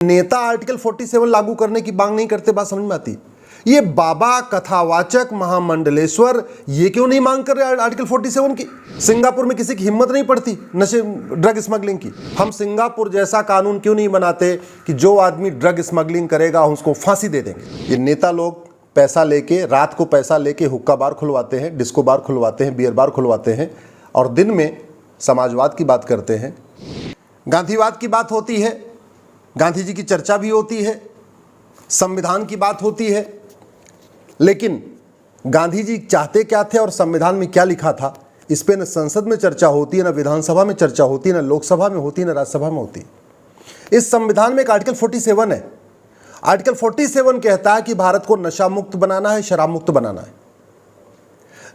नेता आर्टिकल 47 लागू करने की मांग नहीं करते, बात समझ में आती। ये बाबा, कथावाचक, महामंडलेश्वर ये क्यों नहीं मांग कर रहे आर्टिकल 47 की? सिंगापुर में किसी की हिम्मत नहीं पड़ती नशे ड्रग स्मगलिंग की? हम सिंगापुर जैसा कानून क्यों नहीं बनाते कि जो आदमी ड्रग स्मगलिंग करेगा उसको फांसी दे देंगे? ये नेता लोग पैसा लेके, रात को पैसा लेके हुक्का बार खुलवाते हैं, डिस्को बार खुलवाते हैं, बियर बार खुलवाते हैं और दिन में समाजवाद की बात करते हैं, गांधीवाद की बात होती है, गांधी जी की चर्चा भी होती है, संविधान की बात होती है। लेकिन गांधी जी चाहते क्या थे और संविधान में क्या लिखा था, इस पे न संसद में चर्चा होती है, न विधानसभा में चर्चा होती है, न लोकसभा में होती है, न राज्यसभा में होती है। इस संविधान में एक आर्टिकल 47 है। आर्टिकल 47 कहता है कि भारत को नशा मुक्त बनाना है, शराब मुक्त बनाना है।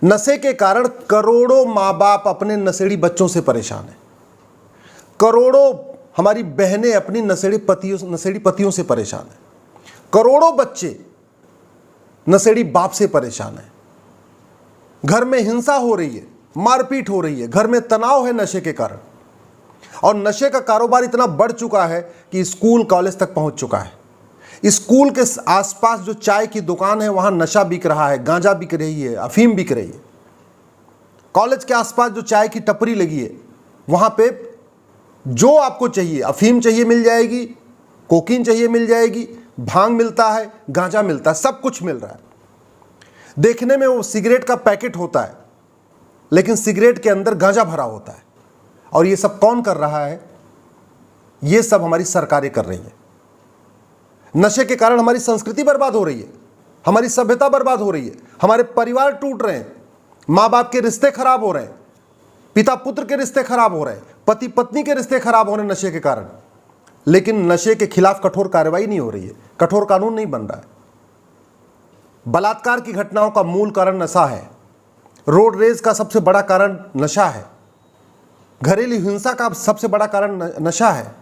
नशे के कारण करोड़ों माँ बाप अपने नशेड़ी बच्चों से परेशान हैं। करोड़ों हमारी बहनें अपनी नशेड़ी पतियों से परेशान हैं। करोड़ों बच्चे नशेड़ी बाप से परेशान हैं। घर में हिंसा हो रही है, मारपीट हो रही है, घर में तनाव है नशे के कारण। और नशे का कारोबार इतना बढ़ चुका है कि स्कूल कॉलेज तक पहुंच चुका है। स्कूल के आसपास जो चाय की दुकान है वहां नशा बिक रहा है, गांजा बिक रही है, अफीम बिक रही है। कॉलेज के आसपास जो चाय की टपरी लगी है वहां पे जो आपको चाहिए, अफीम चाहिए मिल जाएगी, कोकीन चाहिए मिल जाएगी, भांग मिलता है, गांजा मिलता है, सब कुछ मिल रहा है। देखने में वो सिगरेट का पैकेट होता है लेकिन सिगरेट के अंदर गांजा भरा होता है। और ये सब कौन कर रहा है? ये सब हमारी सरकारें कर रही है। नशे के कारण हमारी संस्कृति बर्बाद हो रही है, हमारी सभ्यता बर्बाद हो रही है, हमारे परिवार टूट रहे हैं, माँ बाप के रिश्ते खराब हो रहे हैं, पिता पुत्र के रिश्ते खराब हो रहे हैं, पति पत्नी के रिश्ते खराब हो रहे हैं नशे के कारण। लेकिन नशे के खिलाफ कठोर कार्रवाई नहीं हो रही है, कठोर कानून नहीं बन रहा है। बलात्कार की घटनाओं का मूल कारण नशा है। रोड रेज का सबसे बड़ा कारण नशा है। घरेलू हिंसा का सबसे बड़ा कारण नशा है।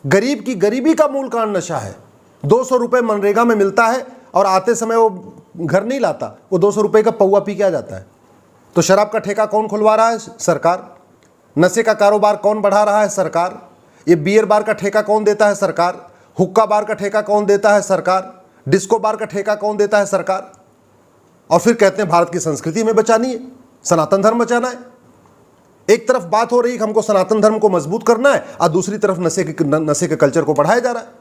गरीब की गरीबी का मूल कारण नशा है। 200 रुपये मनरेगा में मिलता है और आते समय वो घर नहीं लाता, वो 200 रुपये का पौवा पी के आ जाता है। तो शराब का ठेका कौन खुलवा रहा है? सरकार। नशे का कारोबार कौन बढ़ा रहा है? सरकार। ये बियर बार का ठेका कौन देता है? सरकार। हुक्का बार का ठेका कौन देता है? सरकार। डिस्को बार का ठेका कौन देता है? सरकार। और फिर कहते हैं भारत की संस्कृति हमें बचानी है, सनातन धर्म बचाना है। एक तरफ बात हो रही है कि हमको सनातन धर्म को मजबूत करना है और दूसरी तरफ नशे के कल्चर को बढ़ाया जा रहा है।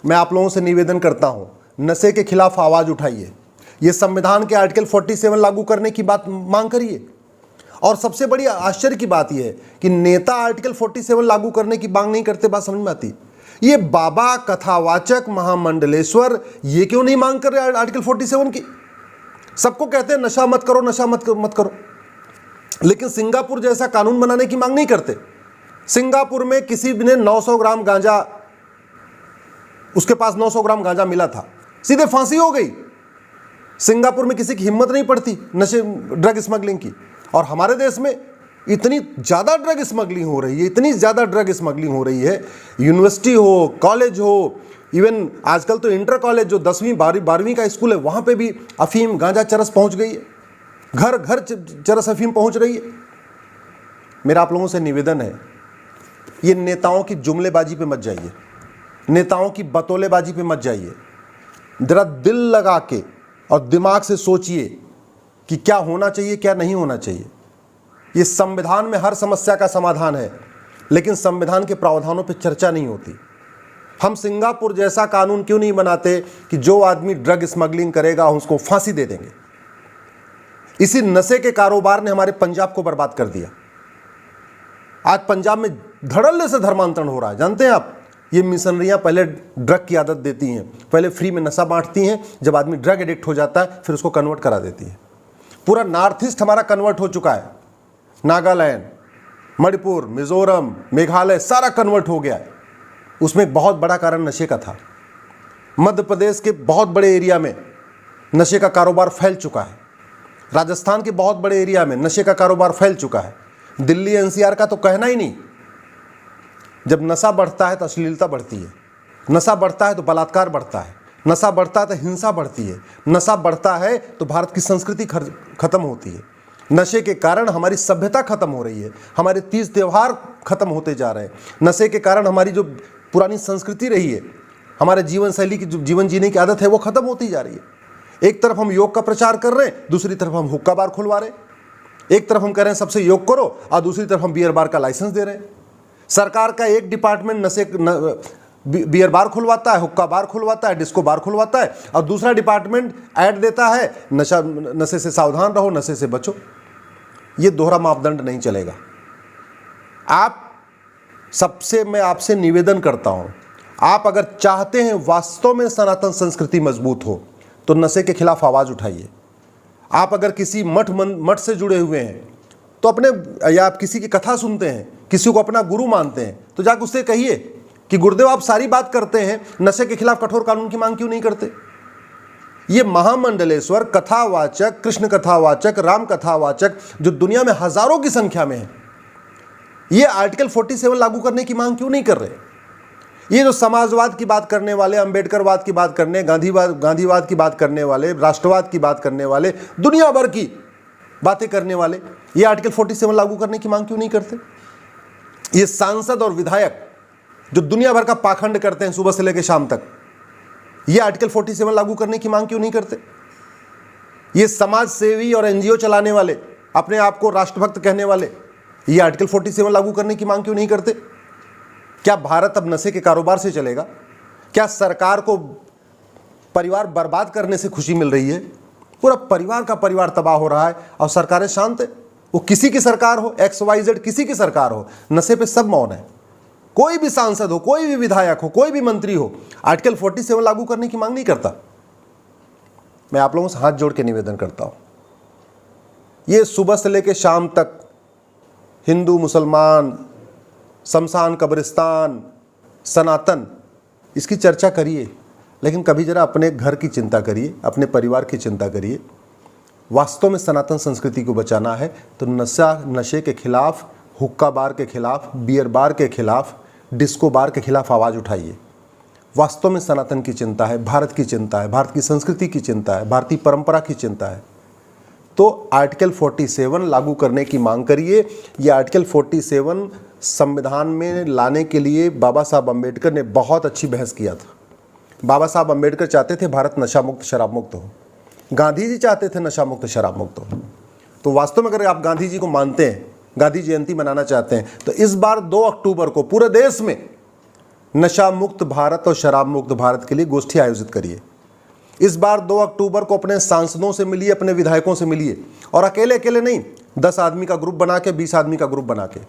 मैं आप लोगों से निवेदन करता हूं, नशे के खिलाफ आवाज उठाइए। यह संविधान के आर्टिकल 47 लागू करने की बात मांग करिए। और सबसे बड़ी आश्चर्य की बात यह है कि नेता आर्टिकल 47 लागू करने की मांग नहीं करते, बात समझ में आती। ये बाबा, कथावाचक, महामंडलेश्वर ये क्यों नहीं मांग कर रहे आर्टिकल 47 की? सबको कहते हैं नशा मत करो, नशा मत करो, लेकिन सिंगापुर जैसा कानून बनाने की मांग नहीं करते। सिंगापुर में किसी ने 900 ग्राम गांजा, उसके पास 900 ग्राम गांजा मिला था, सीधे फांसी हो गई। सिंगापुर में किसी की हिम्मत नहीं पड़ती नशे ड्रग स्मगलिंग की। और हमारे देश में इतनी ज़्यादा ड्रग स्मगलिंग हो रही है, इतनी ज़्यादा ड्रग स्मगलिंग हो रही है, यूनिवर्सिटी हो, कॉलेज हो, इवन आजकल तो इंटर कॉलेज जो 10वीं 12वीं का स्कूल है वहाँ पे भी अफीम, गांजा, चरस पहुँच गई है। घर घर चरस अफीम पहुँच रही है। मेरा आप लोगों से निवेदन है, ये नेताओं की जुमलेबाजी पे मत जाइए, नेताओं की बतौलेबाजी पे मत जाइए। जरा दिल लगा के और दिमाग से सोचिए कि क्या होना चाहिए, क्या नहीं होना चाहिए। ये संविधान में हर समस्या का समाधान है, लेकिन संविधान के प्रावधानों पे चर्चा नहीं होती। हम सिंगापुर जैसा कानून क्यों नहीं बनाते कि जो आदमी ड्रग स्मगलिंग करेगा उसको फांसी दे देंगे? इसी नशे के कारोबार ने हमारे पंजाब को बर्बाद कर दिया। आज पंजाब में धड़ल्ले से धर्मांतरण हो रहा है। जानते हैं आप, ये मिशनरियां पहले ड्रग की आदत देती हैं, पहले फ्री में नशा बांटती हैं, जब आदमी ड्रग एडिक्ट हो जाता है फिर उसको कन्वर्ट करा देती है। पूरा नॉर्थ ईस्ट हमारा कन्वर्ट हो चुका है। नागालैंड, मणिपुर, मिजोरम, मेघालय सारा कन्वर्ट हो गया है। उसमें एक बहुत बड़ा कारण नशे का था। मध्य प्रदेश के बहुत बड़े एरिया में नशे का कारोबार फैल चुका है। राजस्थान के बहुत बड़े एरिया में नशे का कारोबार फैल चुका है। दिल्ली एनसीआर का तो कहना ही नहीं। जब नशा बढ़ता है तो अश्लीलता बढ़ती है, नशा बढ़ता है तो बलात्कार बढ़ता है, नशा बढ़ता है तो हिंसा बढ़ती है, नशा बढ़ता है तो भारत की संस्कृति खत्म होती है। नशे के कारण हमारी सभ्यता खत्म हो रही है, हमारे तीज त्योहार खत्म होते जा रहे हैं। नशे के कारण हमारी जो पुरानी संस्कृति रही है, हमारे जीवन शैली की जो जीवन जीने की आदत है वो खत्म होती जा रही है। एक तरफ हम योग का प्रचार कर रहे हैं, दूसरी तरफ हम हुक्का बार खुलवा रहे हैं। एक तरफ हम कह रहे हैं सबसे योग करो और दूसरी तरफ हम बियर बार का लाइसेंस दे रहे हैं। सरकार का एक डिपार्टमेंट बियर बार खुलवाता है, हुक्का बार खुलवाता है, डिस्को बार खुलवाता है, और दूसरा डिपार्टमेंट ऐड देता है नशे से सावधान रहो, नशे से बचो। ये दोहरा मापदंड नहीं चलेगा। मैं आपसे निवेदन करता हूं, आप अगर चाहते हैं वास्तव में सनातन संस्कृति मजबूत हो तो नशे के खिलाफ आवाज उठाइए। आप अगर किसी मठ से जुड़े हुए हैं तो या आप किसी की कथा सुनते हैं, किसी को अपना गुरु मानते हैं, तो जाकर उससे कहिए कि गुरुदेव आप सारी बात करते हैं, नशे के खिलाफ कठोर कानून की मांग क्यों नहीं करते? ये महामंडलेश्वर कथावाचक, कृष्ण कथावाचक, राम कथावाचक जो दुनिया में हजारों की संख्या में है, ये आर्टिकल 47 लागू करने की मांग क्यों नहीं कर रहे? ये जो समाजवाद की बात करने वाले, अंबेडकरवाद की बात करने, गांधीवाद की बात करने वाले, राष्ट्रवाद की बात करने वाले, दुनिया भर की बातें करने वाले, ये आर्टिकल 47 लागू करने की मांग क्यों नहीं करते? ये सांसद और विधायक जो दुनिया भर का पाखंड करते हैं सुबह से लेकर शाम तक, ये आर्टिकल 47 लागू करने की मांग क्यों नहीं करते? ये समाज सेवी और एनजीओ चलाने वाले, अपने आप को राष्ट्रभक्त कहने वाले, ये आर्टिकल 47 लागू करने की मांग क्यों नहीं करते? क्या भारत अब नशे के कारोबार से चलेगा? क्या सरकार को परिवार बर्बाद करने से खुशी मिल रही है? पूरा परिवार का परिवार तबाह हो रहा है और सरकारें शांत है। वो किसी की सरकार हो, XYZ किसी की सरकार हो, नशे पे सब मौन है। कोई भी सांसद हो, कोई भी विधायक हो, कोई भी मंत्री हो, आर्टिकल 47 लागू करने की मांग नहीं करता। मैं आप लोगों से हाथ जोड़ के निवेदन करता हूं, ये सुबह से लेकर शाम तक हिंदू मुसलमान, शमशान कब्रिस्तान, सनातन, इसकी चर्चा करिए, लेकिन कभी जरा अपने घर की चिंता करिए, अपने परिवार की चिंता करिए। वास्तव में सनातन संस्कृति को बचाना है तो नशे के खिलाफ, हुक्का बार के खिलाफ, बियर बार के खिलाफ, डिस्को बार के खिलाफ आवाज़ उठाइए। वास्तव में सनातन की चिंता है, भारत की चिंता है, भारत की संस्कृति की चिंता है, भारतीय परंपरा की चिंता है। तो आर्टिकल 47 लागू करने की मांग करिए। ये आर्टिकल 47 संविधान में लाने के लिए बाबा साहब अम्बेडकर ने बहुत अच्छी बहस किया था। बाबा साहब अम्बेडकर चाहते थे भारत नशा मुक्त, शराब मुक्त हो। गांधी जी चाहते थे नशा मुक्त, शराब मुक्त हो। तो वास्तव में अगर आप गांधी जी को मानते हैं, गांधी जयंती मनाना चाहते हैं, तो इस बार 2 अक्टूबर को पूरे देश में नशा मुक्त भारत और शराब मुक्त भारत के लिए गोष्ठी आयोजित करिए। इस बार 2 अक्टूबर को अपने सांसदों से मिलिए, अपने विधायकों से मिलिए, और अकेले अकेले नहीं, 10 आदमी का ग्रुप बना के, 20 आदमी का ग्रुप बना के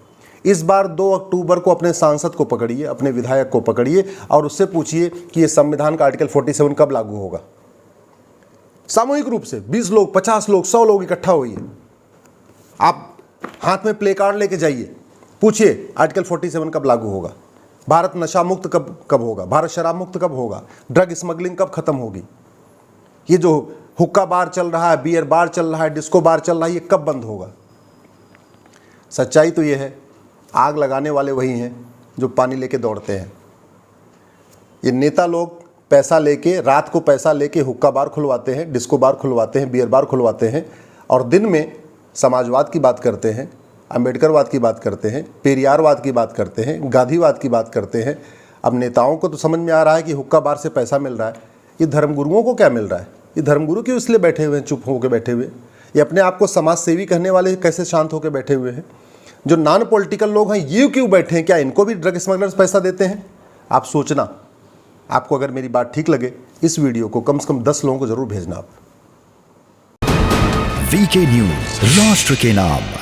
इस बार 2 अक्टूबर को अपने सांसद को पकड़िए, अपने विधायक को पकड़िए और उससे पूछिए कि ये संविधान का आर्टिकल 47 कब लागू होगा। सामूहिक रूप से 20 लोग, 50 लोग, 100 लोग इकट्ठा होइए, आप हाथ में प्ले कार्ड लेके जाइए, पूछिए आर्टिकल 47 कब लागू होगा, भारत नशा मुक्त कब होगा, भारत शराब मुक्त कब होगा, ड्रग स्मगलिंग कब खत्म होगी, ये जो हुक्का बार चल रहा है, बियर बार चल रहा है, डिस्को बार चल रहा है, ये कब बंद होगा। सच्चाई तो ये है, आग लगाने वाले वही हैं जो पानी लेके दौड़ते हैं। ये नेता लोग पैसा लेके, रात को पैसा लेके हुक्का बार खुलवाते हैं, डिस्को बार खुलवाते हैं, बियर बार खुलवाते हैं, और दिन में समाजवाद की बात करते हैं, अंबेडकरवाद की बात करते हैं, पेरियारवाद की बात करते हैं, गांधीवाद की बात करते हैं। अब नेताओं को तो समझ में आ रहा है कि हुक्का बार से पैसा मिल रहा है, ये धर्मगुरुओं को क्या मिल रहा है? ये धर्मगुरु क्यों इसलिए बैठे हुए हैं, चुप होकर बैठे हुए? ये अपने आप को समाज सेवी कहने वाले कैसे शांत होकर बैठे हुए हैं? जो नॉन पॉलिटिकल लोग हैं ये क्यों बैठे हैं? क्या इनको भी ड्रग स्मगलर्स पैसा देते हैं? आप सोचना। आपको अगर मेरी बात ठीक लगे, इस वीडियो को कम से कम 10 लोगों को जरूर भेजना। आप वीके न्यूज, राष्ट्र के नाम।